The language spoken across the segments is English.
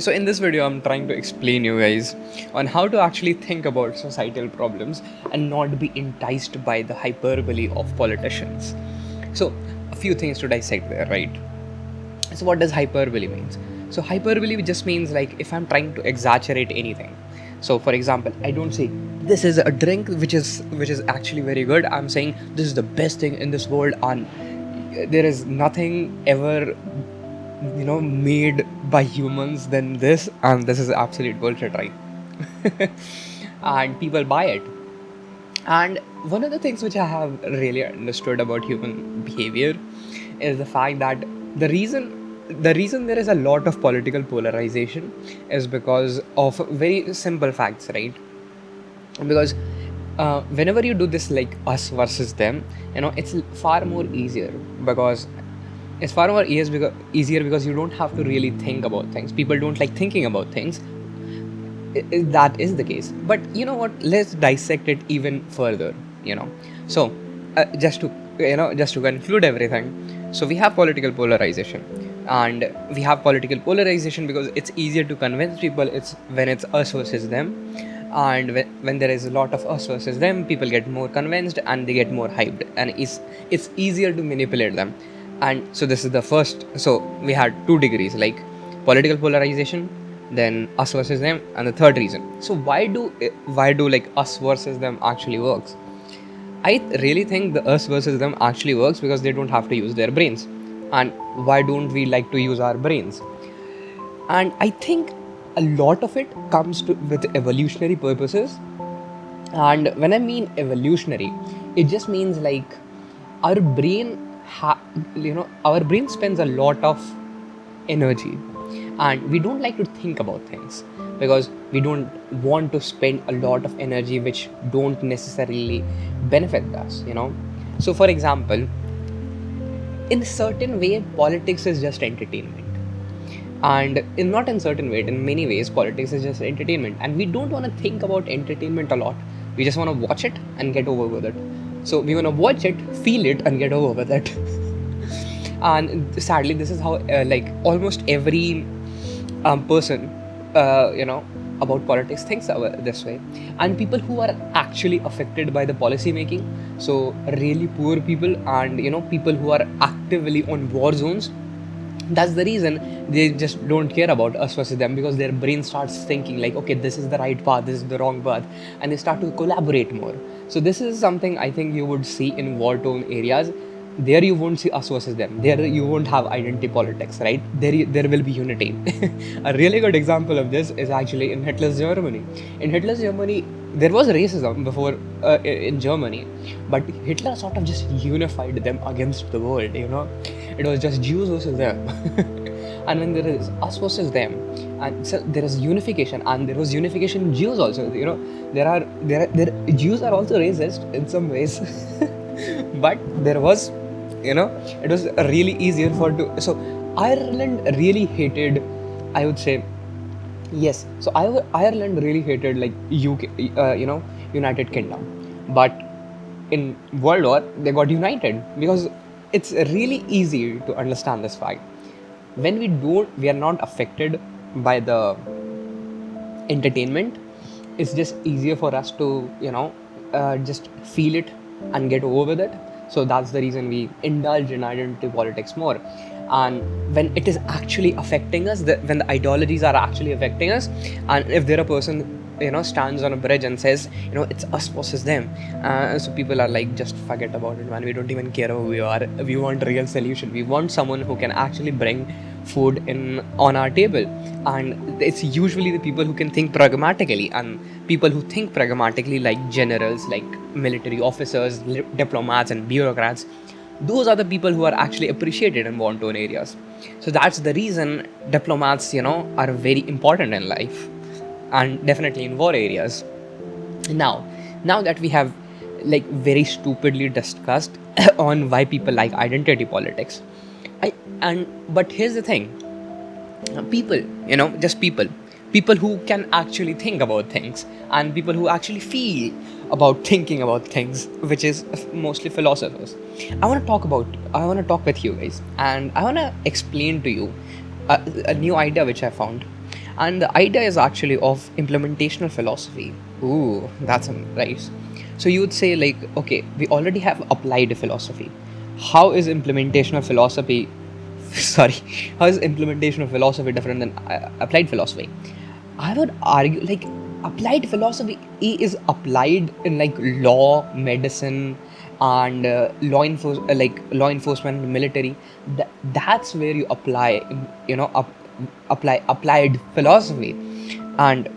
So in this video, I'm trying to explain you guys on how to actually think about societal problems and not be enticed by the hyperbole of politicians. So a few things to dissect there, right? So what does hyperbole means? So hyperbole just means like if I'm trying to exaggerate anything. So for example, I don't say this is a drink which is actually very good. I'm saying this is the best thing in this world, and there is nothing ever made by humans than this, and this is absolute bullshit, right? And people buy it. And one of the things which I have really understood about human behavior is the fact that the reason there is a lot of political polarization is because of very simple facts, right? Because whenever you do this like us versus them, it's far more easier because it's far more easier because you don't have to really think about things. People don't like thinking about things. That is the case. But you know what? Let's dissect it even further. So just to conclude everything. So we have political polarization, and we have political polarization because it's easier to convince people. It's when it's us versus them, and when there is a lot of us versus them, people get more convinced and they get more hyped, and it's easier to manipulate them. And so this is the first. So we had 2 degrees, like political polarization, then us versus them, and the third reason. So why do like us versus them actually works? I really think the us versus them actually works because they don't have to use their brains. And why don't we like to use our brains? And I think a lot of it comes with evolutionary purposes. And when I mean evolutionary, it just means like our brain our brain spends a lot of energy, and we don't like to think about things because we don't want to spend a lot of energy which don't necessarily benefit us. So for example, in a certain way politics is just entertainment, and not in certain way, in many ways politics is just entertainment, and we don't want to think about entertainment a lot. We just want to watch it and get over with it. So we want to watch it, feel it, and get over with it. And sadly, this is how like almost every person about politics thinks this way. And people who are actually affected by the policy making, so really poor people, and people who are actively on war zones, that's the reason they just don't care about us versus them, because their brain starts thinking like, okay, this is the right path, this is the wrong path, and they start to collaborate more. So this is something I think you would see in war-torn areas. There you won't see us versus them. There you won't have identity politics, right? There will be unity. A really good example of this is actually in Hitler's Germany. In Hitler's Germany, there was racism before in Germany, but Hitler sort of just unified them against the world. It was just Jews versus them. And when there is us versus them, and so there is unification, and there was unification in Jews also. Jews are also racist in some ways. But there was, it was really easier so Ireland really hated, I would say, yes, so Ireland really hated like UK, United Kingdom, but in World War they got united, because it's really easy to understand this fact. When we are not affected by the entertainment, it's just easier for us to just feel it and get over with it. So that's the reason we indulge in identity politics more. And when it is actually affecting us, when the ideologies are actually affecting us, and if there a person stands on a bridge and says it's us versus them, so people are like, just forget about it, man, we don't even care who we are. We want a real solution. We want someone who can actually bring food in on our table. And it's usually the people who can think pragmatically, and people who think pragmatically, like generals, like military officers, diplomats and bureaucrats, those are the people who are actually appreciated in war-torn areas. So that's the reason diplomats are very important in life, and definitely in war areas. Now that we have like very stupidly discussed on why people like identity politics, but here's the thing. People, just people who can actually think about things, and people who actually feel about thinking about things, which is mostly philosophers. I want to talk with you guys, and I want to explain to you a new idea which I found. And the idea is actually of implementational philosophy. Ooh, that's nice. So you would say, like, okay, we already have applied philosophy. How is implementational philosophy sorry, how is implementation of philosophy different than applied philosophy? I would argue, like, applied philosophy is applied in like law, medicine, and law enforcement, military. That's where you apply, apply applied philosophy. And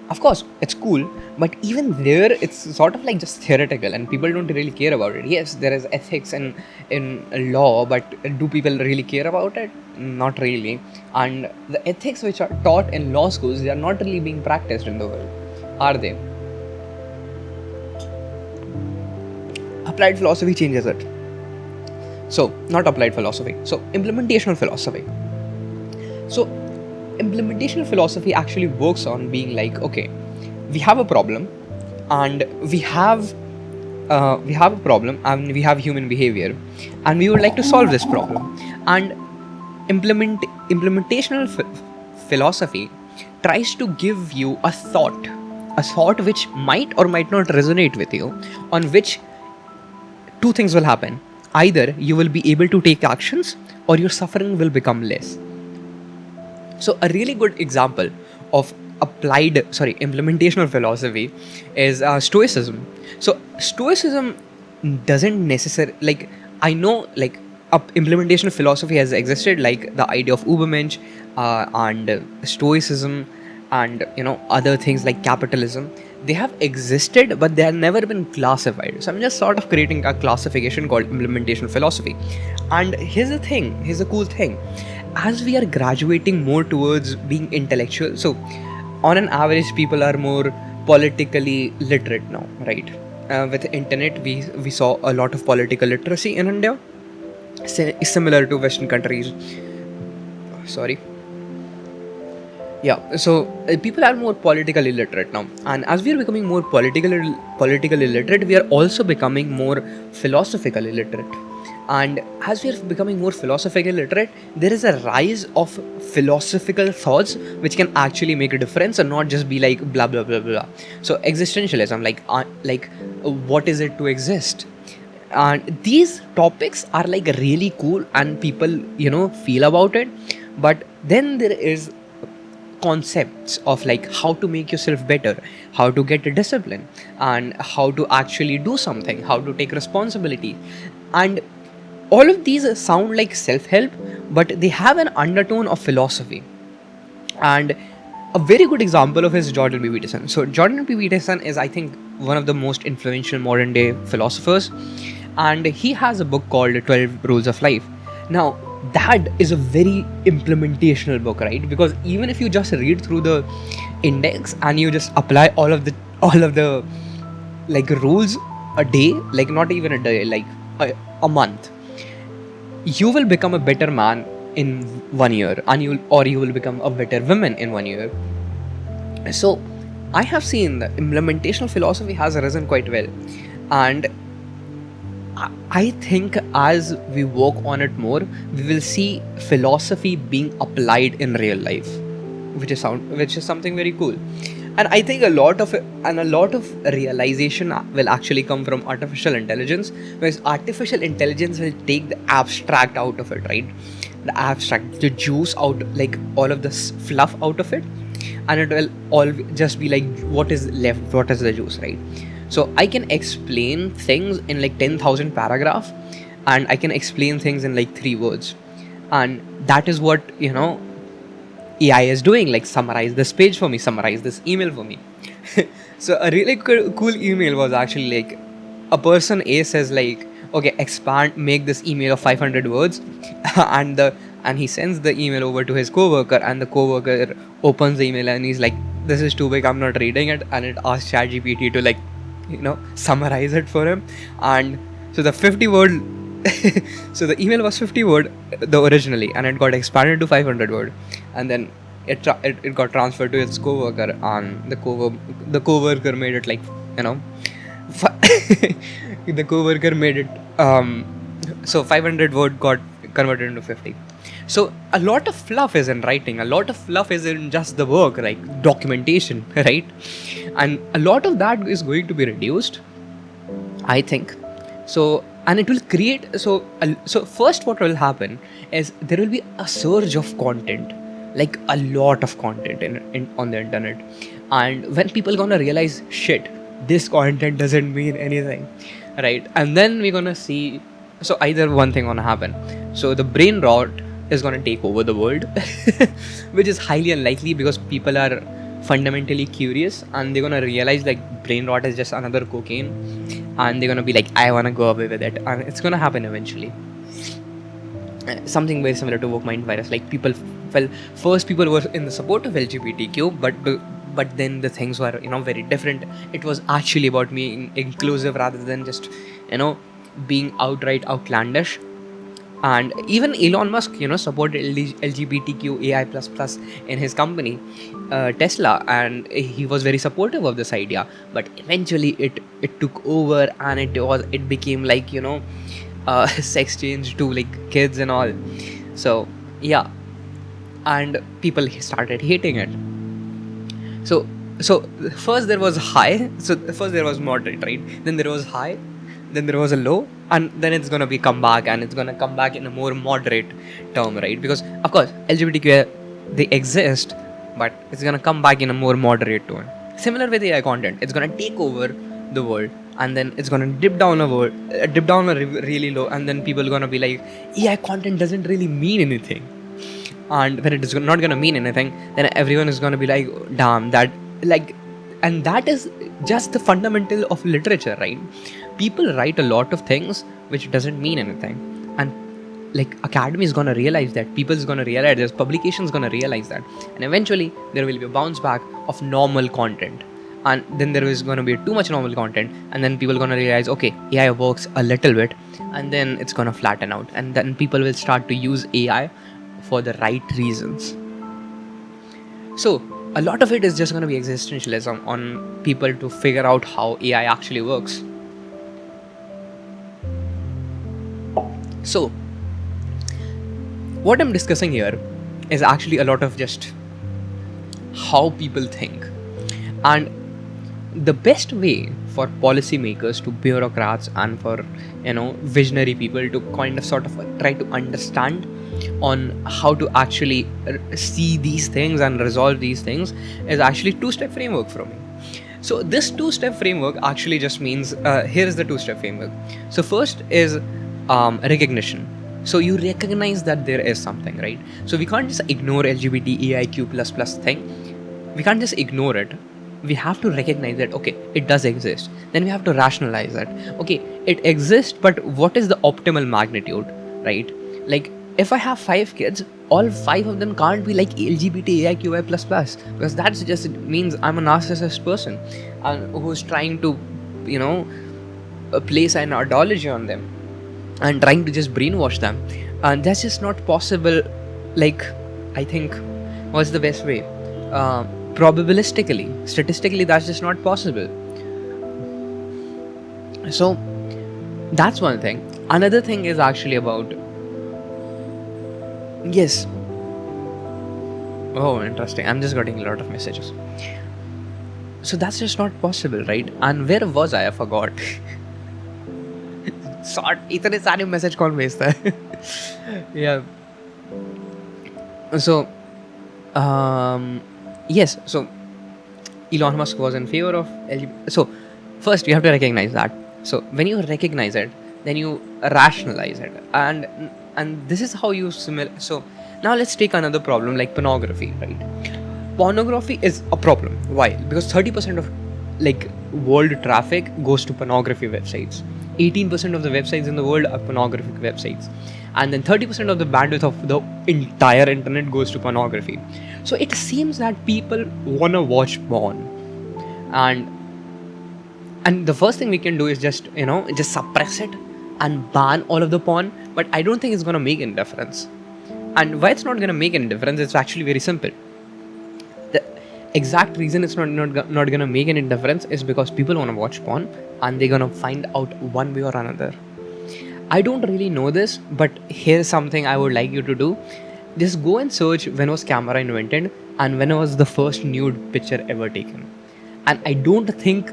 of course it's cool, but even there it's sort of like just theoretical and people don't really care about it. Yes, there is ethics in law, but do people really care about it? Not really. And the ethics which are taught in law schools, they are not really being practiced in the world, are they? Applied philosophy changes it. So not applied philosophy, so implementational philosophy. So implementational philosophy actually works on being like, okay, we have a problem, and we have a problem, and we have human behavior, and we would like to solve this problem. And implementational philosophy tries to give you a thought which might or might not resonate with you, on which two things will happen: either you will be able to take actions, or your suffering will become less. So a really good example of implementational philosophy is stoicism. So stoicism doesn't necessarily, like, I know, like, implementation philosophy has existed, like the idea of Ubermensch, and stoicism, and other things like capitalism. They have existed, but they have never been classified. So I'm just sort of creating a classification called implementation philosophy. And here's the cool thing: as we are graduating more towards being intellectual, so on an average people are more politically literate now, right? With the internet, we saw a lot of political literacy in India, similar to Western countries. Sorry. Yeah, so people are more politically literate now, and as we are becoming more politically literate, we are also becoming more philosophically literate. And as we are becoming more philosophically literate, there is a rise of philosophical thoughts which can actually make a difference and not just be like blah blah blah blah. So existentialism, like what is it to exist? And these topics are like really cool, and people feel about it. But then there is concepts of like how to make yourself better, how to get a discipline, and how to actually do something, how to take responsibility. And all of these sound like self-help, but they have an undertone of philosophy. And a very good example of is Jordan B. Peterson. So Jordan B. Peterson is, I think, one of the most influential modern day philosophers, and he has a book called 12 Rules of Life. Now that is a very implementational book, right? Because even if you just read through the index and you just apply all of the like rules a day, like not even a day, like a month, you will become a better man in 1 year, and you will become a better woman in 1 year. So I have seen that implementational philosophy has risen quite well, and I think as we work on it more, we will see philosophy being applied in real life, which is something very cool. And I think a lot of realization will actually come from artificial intelligence, because artificial intelligence will take the abstract out of it, right? The juice out, like all of this fluff out of it, and it will all just be like what is left, what is the juice, right? So I can explain things in like 10,000 paragraph, and I can explain things in like 3 words, and that is what AI is doing, like summarize this page for me, summarize this email for me. So a really cool email was actually like, a person A says like, okay, make this email of 500 words, and he sends the email over to his coworker, and the coworker opens the email and he's like, this is too big, I'm not reading it, and it asks ChatGPT to like summarize it for him. And so the 50 word so the email was 50 word originally, and it got expanded to 500 word, and then it got transferred to its coworker, and the coworker made it like the coworker made it so 500 word got converted into 50. So a lot of fluff is in writing, a lot of fluff is in just the work, like documentation, right? And a lot of that is going to be reduced, I think. So, and it will create, so first what will happen is there will be a surge of content, like a lot of content in on the internet. And when people gonna realize, shit, this content doesn't mean anything, right? And then we're gonna see, so either one thing gonna happen. So the brain rot is gonna take over the world, which is highly unlikely because people are fundamentally curious and they're gonna realize like brain rot is just another cocaine, and they're gonna be like, I wanna go away with it, and it's gonna happen eventually. Something very similar to woke mind virus. Like people, well, first people were in the support of LGBTQ, but then the things were very different. It was actually about being inclusive rather than just being outright outlandish. And even Elon Musk supported LGBTQ AI++ in his company Tesla, and he was very supportive of this idea. But eventually it took over, and it became like sex change to like kids and all. So yeah, and people started hating it. So first there was high. So first there was moderate, right? Then there was high, then there was a low, and then it's gonna be come back, and it's gonna come back in a more moderate term, right? Because of course LGBTQ, they exist, but it's gonna come back in a more moderate tone. Similar with AI content, it's gonna take over the world, and then it's gonna dip down really low, and then people are gonna be like, AI content doesn't really mean anything. And when it is not gonna mean anything, then everyone is gonna be like, damn, that like, and that is just the fundamental of literature, right? People write a lot of things which doesn't mean anything, and like academy is gonna realize that, people is gonna realize this, publications gonna realize that, and eventually there will be a bounce back of normal content. And then there is gonna be too much normal content, and then people gonna realize, okay, AI works a little bit, and then it's gonna flatten out, and then people will start to use AI for the right reasons. So a lot of it is just going to be existentialism on people to figure out how AI actually works. So what I'm discussing here is actually a lot of just how people think. And the best way for policymakers, to bureaucrats, and for visionary people to kind of sort of try to understand on how to actually see these things and resolve these things is actually two-step framework for me. So this two-step framework actually just means, here is the two-step framework. So first is recognition. So you recognize that there is something, right? So we can't just ignore LGBTEIQ++ thing. We can't just ignore it. We have to recognize that, okay, it does exist. Then we have to rationalize it. Okay, it exists, but what is the optimal magnitude, right? Like, if I have 5 kids, all 5 of them can't be like LGBTEIQI++, because that just means I'm a narcissist person and who's trying to, place an ideology on them and trying to just brainwash them. And that's just not possible. Like, I think, what's the best way? Probabilistically, statistically, that's just not possible. So that's one thing. Another thing is actually about, yes, oh, interesting, I'm just getting a lot of messages. So that's just not possible, right? And where was I forgot. Sort इतने सारे message कौन भेजता है? Yeah. So yes, so Elon Musk was in favor of LGBT. So first you have to recognize that. So when you recognize it, then you rationalize it, and this is how you So now let's take another problem like pornography, right? Pornography is a problem. Why? Because 30% of like world traffic goes to pornography websites. 18% of the websites in the world are pornographic websites, and then 30% of the bandwidth of the entire internet goes to pornography. So it seems that people wanna watch porn, and the first thing we can do is just just suppress it and ban all of the porn. But I don't think it's gonna make any difference. And why it's not gonna make any difference? It's actually very simple. The exact reason it's not gonna make any difference is because people wanna watch porn, and they're gonna find out one way or another. I don't really know this, but here's something I would like you to do. Just go and search when was camera invented and when was the first nude picture ever taken. And I don't think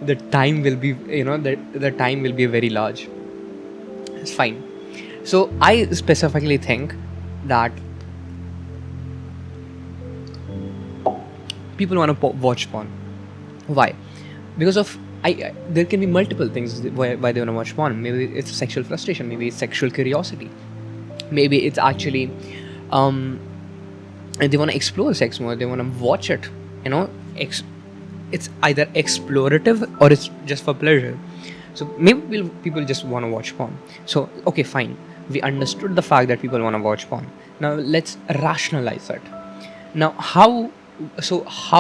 the time will be, the time will be very large. It's fine. So I specifically think that people want to watch porn. Why? Because of there can be multiple things why they want to watch porn. Maybe it's sexual frustration. Maybe it's sexual curiosity. Maybe it's actually they want to explore sex more. They want to watch it. It's either explorative or it's just for pleasure. So maybe people just want to watch porn. So okay, fine. We understood the fact that people want to watch porn. Now let's rationalize it. Now how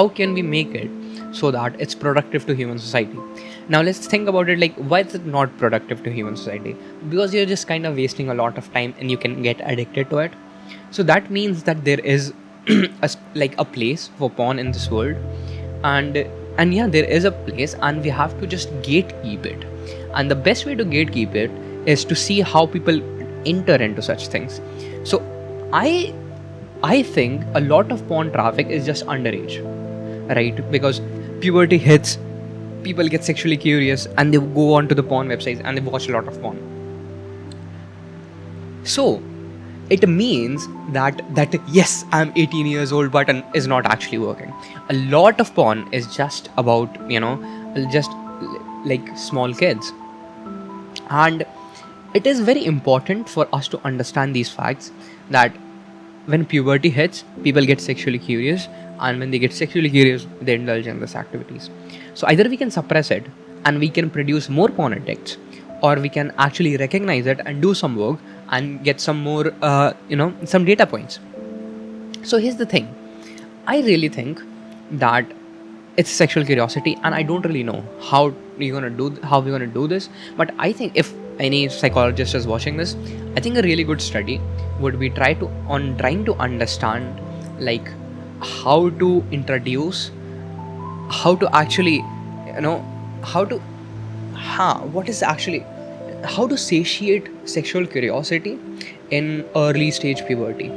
can we make it so that it's productive to human society? Now let's think about it, like, why is it not productive to human society? Because you're just kind of wasting a lot of time and you can get addicted to it. So that means that there is a place for porn in this world, and yeah, there is a place, and we have to just gatekeep it. And the best way to gatekeep it is to see how people enter into such things. So I think a lot of porn traffic is just underage, right? Because puberty hits, people get sexually curious and they go onto the porn websites and they watch a lot of porn. So it means that yes, I'm 18 years old button is not actually working. A lot of porn is just about, just like small kids. And it is very important for us to understand these facts, that when puberty hits, people get sexually curious, and when they get sexually curious, they indulge in these activities. So either we can suppress it and we can produce more porn addicts, or we can actually recognize it and do some work and get some more, some data points. So here's the thing. I really think that it's sexual curiosity, and I don't really know how we're gonna do this. But I think if any psychologist is watching this, I think a really good study would be trying to understand, like, how to introduce, how to actually, how to satiate sexual curiosity in early stage puberty,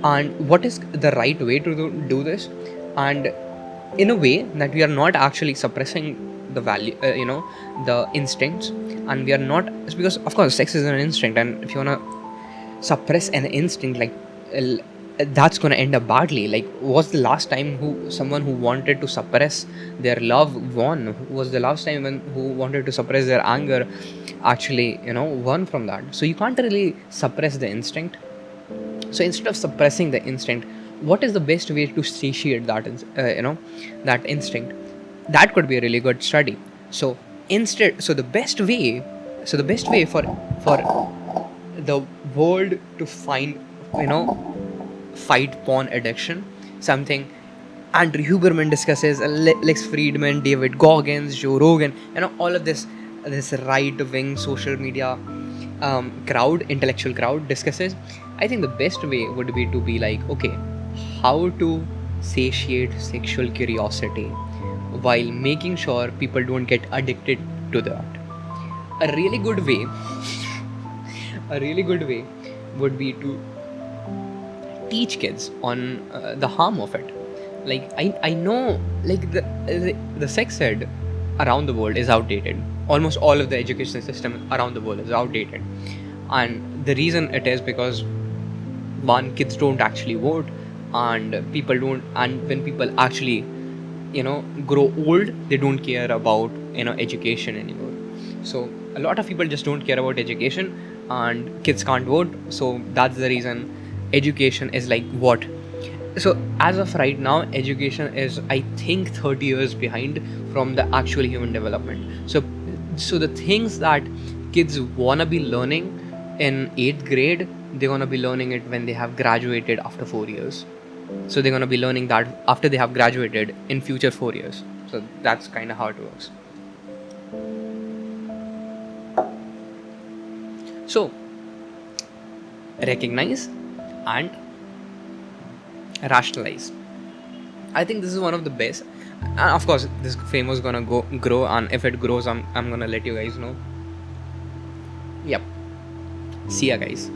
and what is the right way to do this, and in a way that we are not actually suppressing the value, the instincts, and we are not, because of course sex is an instinct, and if you want to suppress an instinct, like, that's going to end up badly. Like, was the last time someone who wanted to suppress their love won? Was the last time who wanted to suppress their anger actually, won from that? So you can't really suppress the instinct. So instead of suppressing the instinct, what is the best way to satiate that that instinct? That could be a really good study. So the best way for the world to find, fight porn addiction, something Andrew Huberman discusses, Lex Friedman, David Goggins, Joe Rogan, all of this right-wing social media intellectual crowd discusses. I think the best way would be to be like, okay, how to satiate sexual curiosity while making sure people don't get addicted to that. A really good way would be to teach kids on the harm of it. Like, I know, like, the sex ed around the world is outdated. Almost all of the education system around the world is outdated, and the reason it is because, one, kids don't actually vote, and when people actually grow old, they don't care about education anymore. So a lot of people just don't care about education, and kids can't vote. So that's the reason education is like what. So as of right now, education is, I think, 30 years behind from the actual human development. So the things that kids wanna be learning in 8th grade, they're gonna be learning it when they have graduated after 4 years. So they're gonna be learning that after they have graduated in future 4 years. So that's kind of how it works. So recognize and rationalize. I think this is one of the best. And of course, this frame was gonna grow, and if it grows, I'm gonna let you guys know. Yep. See ya, guys.